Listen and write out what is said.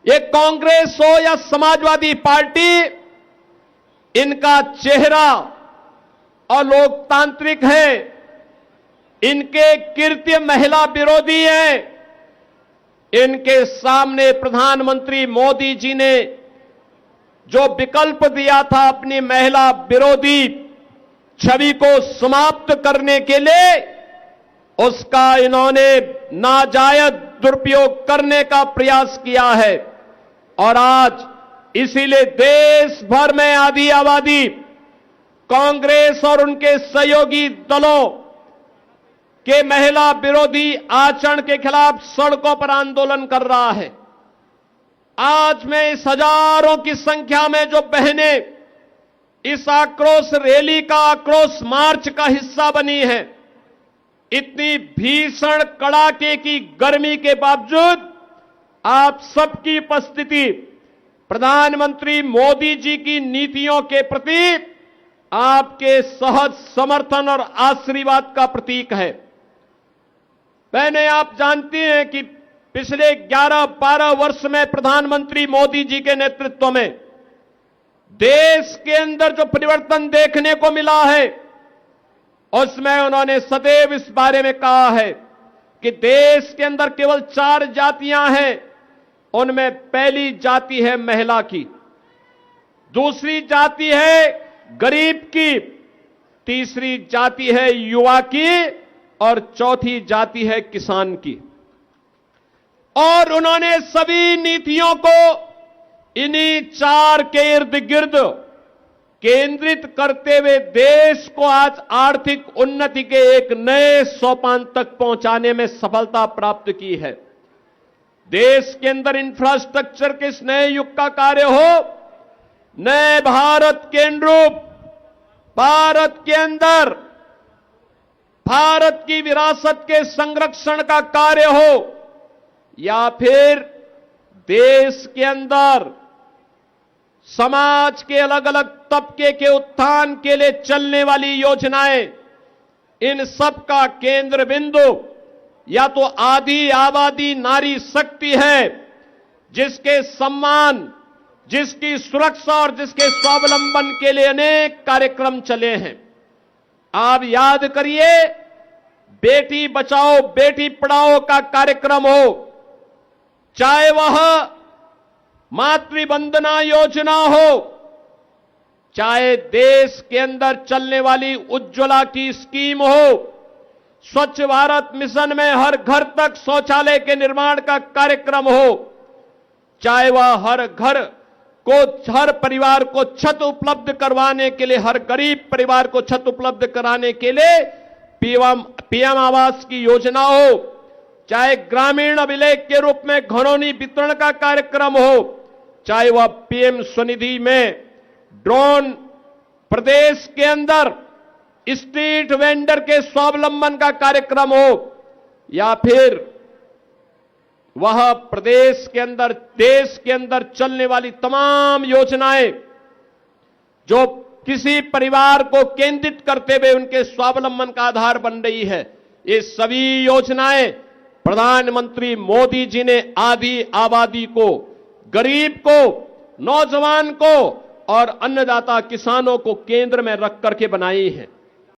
ये कांग्रेस हो या समाजवादी पार्टी, इनका चेहरा अलोकतांत्रिक है, इनके कृत्य महिला विरोधी है। इनके सामने प्रधानमंत्री मोदी जी ने जो विकल्प दिया था अपनी महिला विरोधी छवि को समाप्त करने के लिए, उसका इन्होंने नाजायज दुरुपयोग करने का प्रयास किया है। और आज इसीलिए देश भर में आधी आबादी कांग्रेस और उनके सहयोगी दलों के महिला विरोधी आचरण के खिलाफ सड़कों पर आंदोलन कर रहा है। आज मैं इस हजारों की संख्या में जो बहनें इस आक्रोश रैली का, आक्रोश मार्च का हिस्सा बनी है, इतनी भीषण कड़ाके की गर्मी के बावजूद आप सबकी उपस्थिति प्रधानमंत्री मोदी जी की नीतियों के प्रति आपके सहज समर्थन और आशीर्वाद का प्रतीक है। मैंने आप जानती हैं कि पिछले 11-12 वर्ष में प्रधानमंत्री मोदी जी के नेतृत्व में देश के अंदर जो परिवर्तन देखने को मिला है, उसमें उन्होंने सदैव इस बारे में कहा है कि देश के अंदर केवल 4 जातियां हैं। उनमें पहली जाति है महिला की, दूसरी जाति है गरीब की, तीसरी जाति है युवा की और चौथी जाति है किसान की। और उन्होंने सभी नीतियों को इन्हीं 4 के इर्द गिर्द केंद्रित करते हुए देश को आज आर्थिक उन्नति के एक नए सोपान तक पहुंचाने में सफलता प्राप्त की है। देश के अंदर इंफ्रास्ट्रक्चर के इस नए युग का कार्य हो, नए भारत के अनुरूप भारत के अंदर भारत की विरासत के संरक्षण का कार्य हो, या फिर देश के अंदर समाज के अलग अलग तबके के उत्थान के लिए चलने वाली योजनाएं, इन सब का केंद्र बिंदु या तो आधी आबादी नारी शक्ति है, जिसके सम्मान, जिसकी सुरक्षा और जिसके स्वावलंबन के लिए अनेक कार्यक्रम चले हैं। आप याद करिए, बेटी बचाओ बेटी पढ़ाओ का कार्यक्रम हो, चाहे वह मातृवंदना योजना हो, चाहे देश के अंदर चलने वाली उज्ज्वला की स्कीम हो, स्वच्छ भारत मिशन में हर घर तक शौचालय के निर्माण का कार्यक्रम हो, चाहे वह हर घर को, हर परिवार को छत उपलब्ध करवाने के लिए, हर गरीब परिवार को छत उपलब्ध कराने के लिए पीएम आवास की योजना हो, चाहे ग्रामीण अभिलेख के रूप में घरौनी वितरण का कार्यक्रम हो, चाहे वह पीएम स्वनिधि में ड्रोन प्रदेश के अंदर स्ट्रीट वेंडर के स्वावलंबन का कार्यक्रम हो, या फिर वह प्रदेश के अंदर, देश के अंदर चलने वाली तमाम योजनाएं जो किसी परिवार को केंद्रित करते हुए उनके स्वावलंबन का आधार बन रही है, ये सभी योजनाएं प्रधानमंत्री मोदी जी ने आधी आबादी को, गरीब को, नौजवान को और अन्नदाता किसानों को केंद्र में रख करके बनाई है।